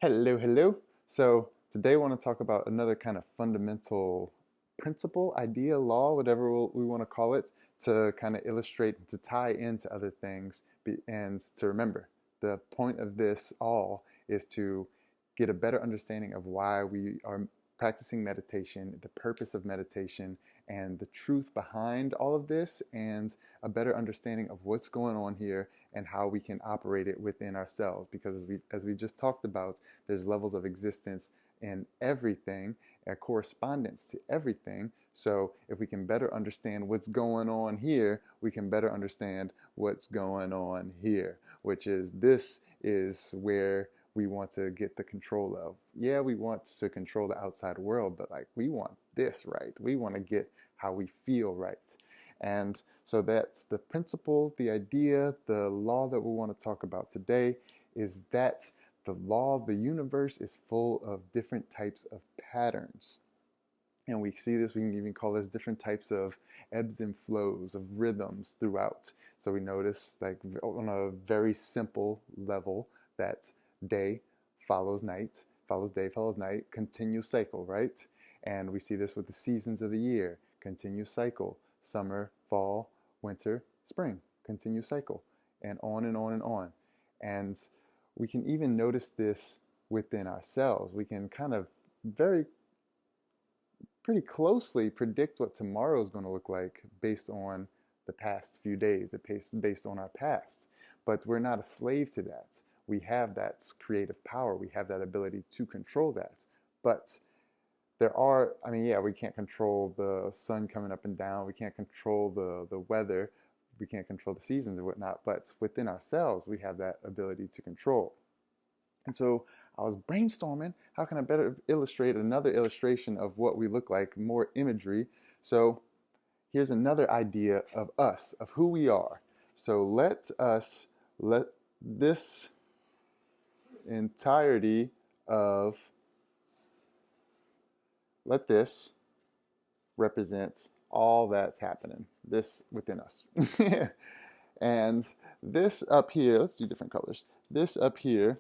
Hello, hello. So today I want to talk about another kind of fundamental principle, idea, law, whatever we want to call it, to kind of illustrate, to tie into other things, and to remember. The point of this all is to get a better understanding of why we are practicing meditation, the purpose of meditation, and the truth behind all of this, and a better understanding of what's going on here and how we can operate it within ourselves. Because as we just talked about, there's levels of existence in everything, a correspondence to everything. So if we can better understand what's going on here, we can better understand what's going on here, which is this is where we want to get the control of. Yeah, we want to control the outside world, but like we want this right. We want to get how we feel right. And so that's the principle, the idea, the law that we want to talk about today is that the law of the universe is full of different types of patterns. And we see this, we can even call this different types of ebbs and flows, of rhythms throughout. So we notice, like on a very simple level, that day follows night, follows day, follows night, continuous cycle, right? And we see this with the seasons of the year, continuous cycle, summer, fall, winter, spring, continuous cycle, and on and on and on. And we can even notice this within ourselves. We can kind of very pretty closely predict what tomorrow is going to look like based on the past few days, based on our past. But we're not a slave to that. We have that creative power. We have that ability to control that. But there are, I mean, yeah, we can't control the sun coming up and down. We can't control the weather. We can't control the seasons and whatnot. But within ourselves, we have that ability to control. And so I was brainstorming, how can I better illustrate another illustration of what we look like, more imagery. So here's another idea of us, of who we are. So let this entirety of, let this represent all that's happening, this within us. And this up here, let's do different colors. This up here,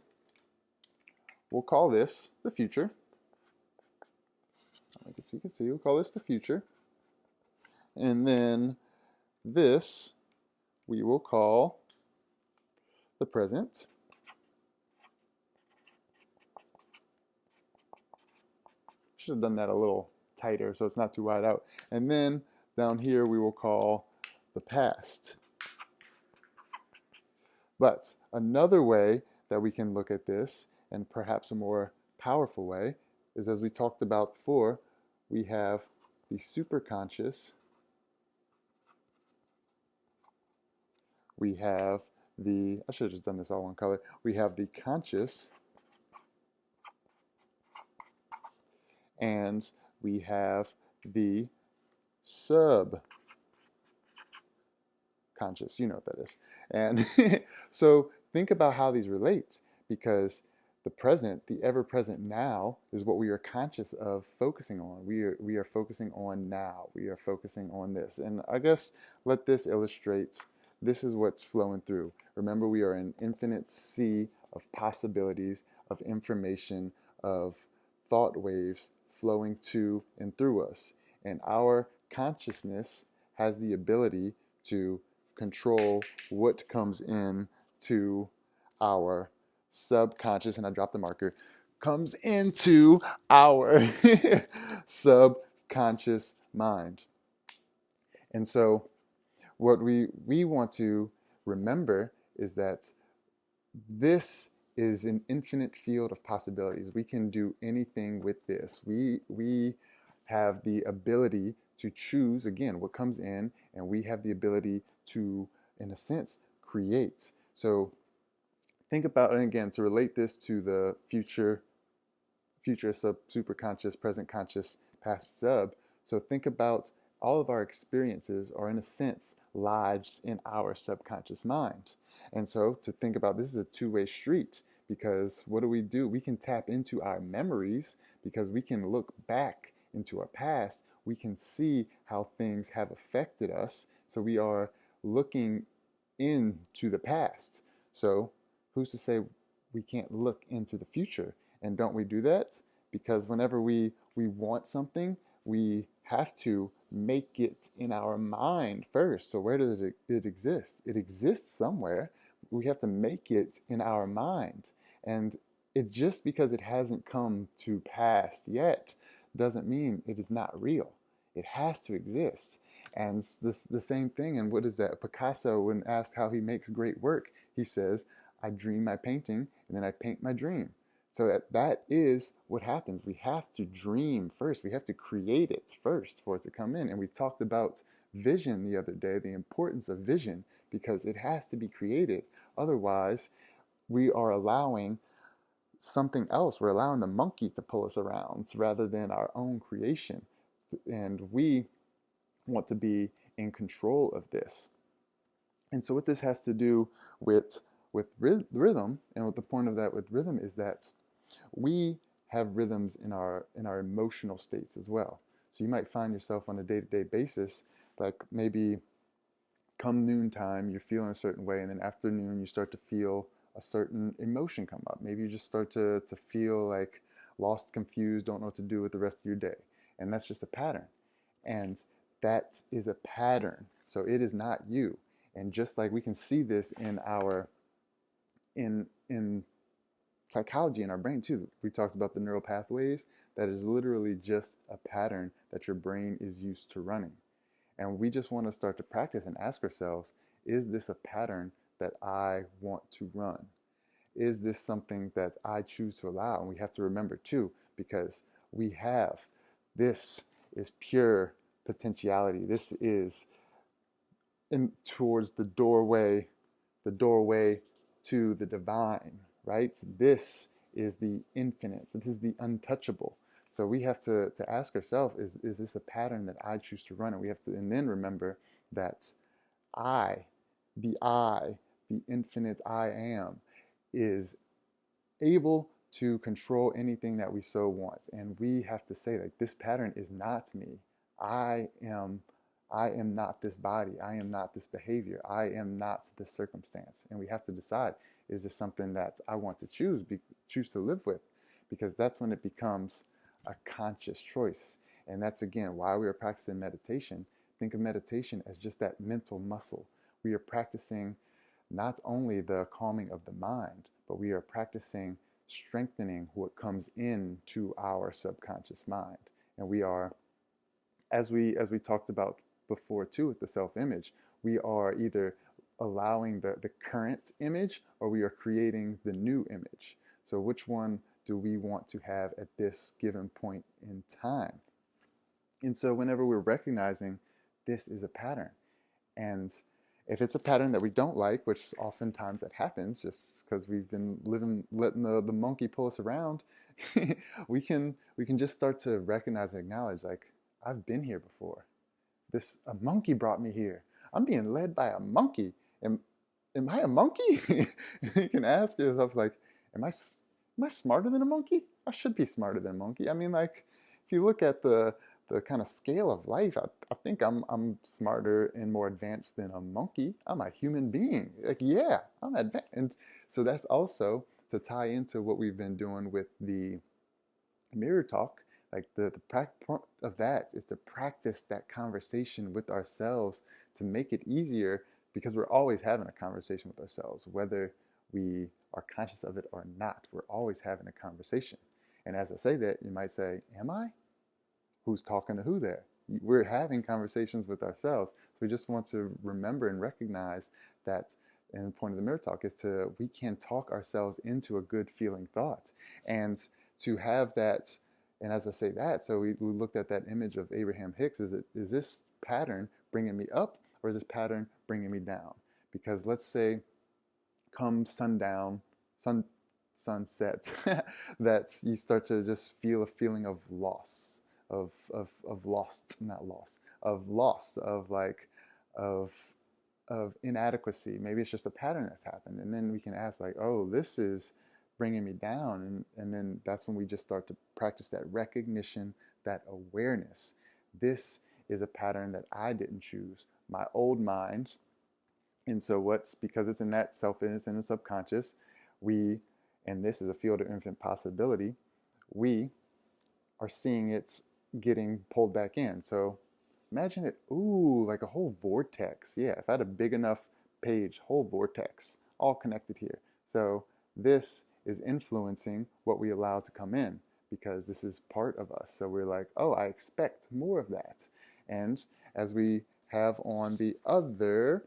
we'll call this the future. You can see, we'll call this the future. And then this we will call the present. Should have done that a little tighter so it's not too wide out. And then down here we will call the past. But another way that we can look at this, and perhaps a more powerful way, is as we talked about before, we have the superconscious, we have the, I should have just done this all one color, we have the conscious, and we have the subconscious. You know what that is. And so think about how these relate, because the present, the ever-present now, is what we are conscious of focusing on. We are focusing on now. We are focusing on this. And I guess let this illustrate, this is what's flowing through. Remember, we are an infinite sea of possibilities, of information, of thought waves flowing to and through us. And our consciousness has the ability to control what comes in to our subconscious, and I dropped the marker, comes into our subconscious mind. And so what we want to remember is that this is an infinite field of possibilities. We can do anything with this. We have the ability to choose, again, what comes in, and we have the ability to, in a sense, create. So think about, and again, to relate this to the future sub, super conscious, present conscious, past sub. So think about all of our experiences are, in a sense, lodged in our subconscious mind. And so to think about this is a two-way street, because what do? We can tap into our memories, because we can look back into our past. We can see how things have affected us. So we are looking into the past. So who's to say we can't look into the future And don't we do that? Because whenever we want something, we have to make it in our mind first. So where does it exist? It exists somewhere. We have to make it in our mind. And it just because it hasn't come to pass yet doesn't mean it is not real. It has to exist. And this the same thing. And what is that? Picasso, when asked how he makes great work, he says, "I dream my painting, and then I paint my dream." So that is what happens. We have to dream first. We have to create it first for it to come in. And we talked about vision the other day, the importance of vision, because it has to be created. Otherwise, we are allowing something else. We're allowing the monkey to pull us around rather than our own creation. And we want to be in control of this. And so what this has to do with rhythm, and what the point of that with rhythm is that we have rhythms in our emotional states as well. So you might find yourself on a day-to-day basis, like maybe come noontime, you're feeling a certain way, and then afternoon you start to feel a certain emotion come up. Maybe you just start to feel like lost, confused, don't know what to do with the rest of your day. And that's just a pattern. And that is a pattern. So it is not you. And just like we can see this in our in psychology in our brain too. We talked about the neural pathways. That is literally just a pattern that your brain is used to running. And we just want to start to practice and ask ourselves, is this a pattern that I want to run? Is this something that I choose to allow? And we have to remember too, because we have, this is pure potentiality. This is towards the doorway to the divine, right? This is the infinite. This is the untouchable. So we have to ask ourselves, is this a pattern that I choose to run? And we have to, and then remember that I, the infinite I am, is able to control anything that we so want. And we have to say, like, this pattern is not me. I am not this body. I am not this behavior. I am not this circumstance. And we have to decide, is this something that I want to choose to live with? Because that's when it becomes a conscious choice. And that's, again, why we are practicing meditation. Think of meditation as just that mental muscle. We are practicing not only the calming of the mind, but we are practicing strengthening what comes into our subconscious mind. And we are, as we talked about before too with the self-image, we are either allowing the current image or we are creating the new image. So which one do we want to have at this given point in time? And so whenever we're recognizing this is a pattern, and if it's a pattern that we don't like, which oftentimes that happens just because we've been letting the monkey pull us around, we can just start to recognize and acknowledge, like, I've been here before. A monkey brought me here. I'm being led by a monkey. Am I a monkey? You can ask yourself, like, am I smarter than a monkey? I should be smarter than a monkey. I mean, like, if you look at the kind of scale of life, I think I'm smarter and more advanced than a monkey. I'm a human being. Like, yeah, I'm advanced. And so that's also to tie into what we've been doing with the mirror talk. Like the point of that is to practice that conversation with ourselves to make it easier, because we're always having a conversation with ourselves, whether we are conscious of it or not. We're always having a conversation. And as I say that, you might say, am I? Who's talking to who there? We're having conversations with ourselves. So we just want to remember and recognize that. And the point of the mirror talk is we can talk ourselves into a good feeling thought. And to have that, and as I say that, so we looked at that image of Abraham Hicks. Is this pattern bringing me up, or is this pattern bringing me down? Because let's say come sundown, sunset, that you start to just feel a feeling of loss, of lost, not loss, of loss, of inadequacy. Maybe it's just a pattern that's happened. And then we can ask, like, oh, this is bringing me down. And then that's when we just start to practice that recognition, that awareness. This is a pattern that I didn't choose. My old mind. And so because it's in that self-image and the subconscious, we and this is a field of infinite possibility, we are seeing it getting pulled back in. So imagine it, ooh, like a whole vortex. Yeah, if I had a big enough page, whole vortex, all connected here. So this is influencing what we allow to come in because this is part of us. So we're like, oh, I expect more of that. And as we have on the other,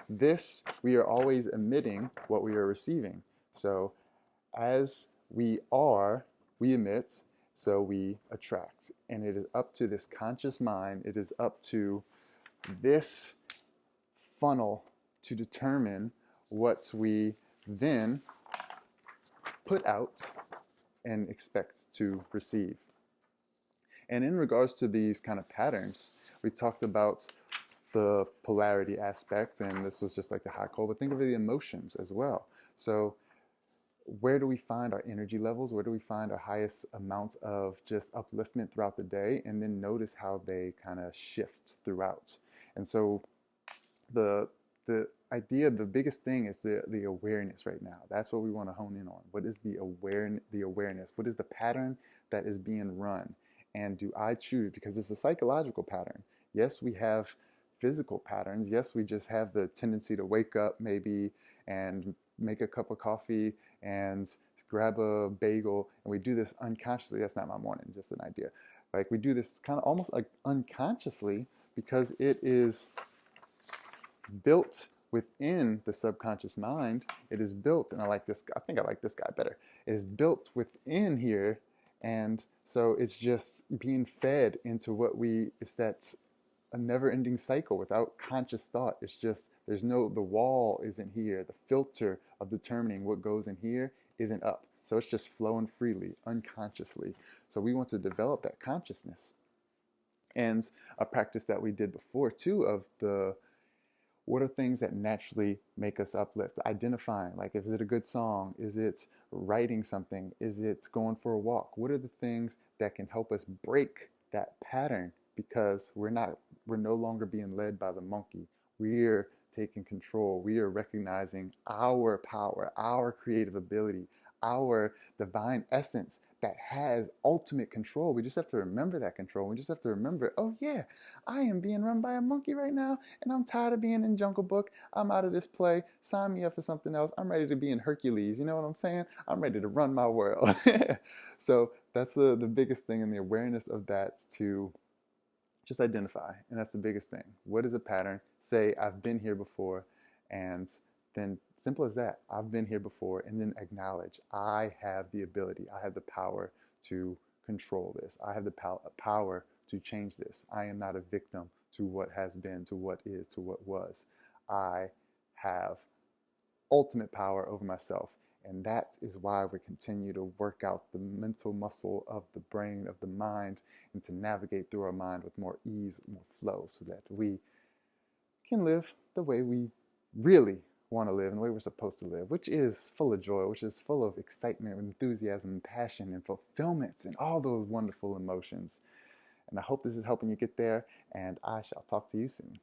this, we are always emitting what we are receiving. So as we are, we emit, so we attract. And it is up to this conscious mind, it is up to this funnel to determine what we then put out and expect to receive. And in regards to these kind of patterns, we talked about the polarity aspect, and this was just like the hot cold, but think of the emotions as well. So where do we find our energy levels? Where do we find our highest amount of just upliftment throughout the day? And then notice how they kind of shift throughout. And so the idea, the biggest thing is the awareness right now. That's what we want to hone in on. What is the awareness? What is the pattern that is being run? And do I choose? Because it's a psychological pattern. Yes, we have physical patterns. Yes, we just have the tendency to wake up maybe and make a cup of coffee and grab a bagel, and we do this unconsciously. That's not my morning, just an idea. Like we do this kind of almost like unconsciously because it is built within the subconscious mind. It is built, and I like this, I think I like this guy better. It is built within here, and so it's just being fed into what it's that a never-ending cycle without conscious thought. It's just, there's no, the wall isn't here. The filter of determining what goes in here isn't up. So it's just flowing freely, unconsciously. So we want to develop that consciousness. And a practice that we did before too of what are things that naturally make us uplift? Identifying, like, is it a good song? Is it writing something? Is it going for a walk? What are the things that can help us break that pattern? Because we're no longer being led by the monkey. We're taking control. We are recognizing our power, our creative ability, our divine essence that has ultimate control. We just have to remember that control. We just have to remember, oh yeah, I am being run by a monkey right now, and I'm tired of being in Jungle Book. I'm out of this play. Sign me up for something else. I'm ready to be in Hercules. You know what I'm saying? I'm ready to run my world. So that's the biggest thing, in the awareness of that, to just identify. And that's the biggest thing. What is a pattern? Say, I've been here before, and then simple as that. I've been here before, and then acknowledge I have the ability, I have the power to control this. I have the power to change this. I am not a victim to what has been, to what is, to what was. I have ultimate power over myself. And that is why we continue to work out the mental muscle of the brain, of the mind, and to navigate through our mind with more ease, more flow, so that we can live the way we really want to live and the way we're supposed to live, which is full of joy, which is full of excitement, enthusiasm, passion, and fulfillment, and all those wonderful emotions. And I hope this is helping you get there, and I shall talk to you soon.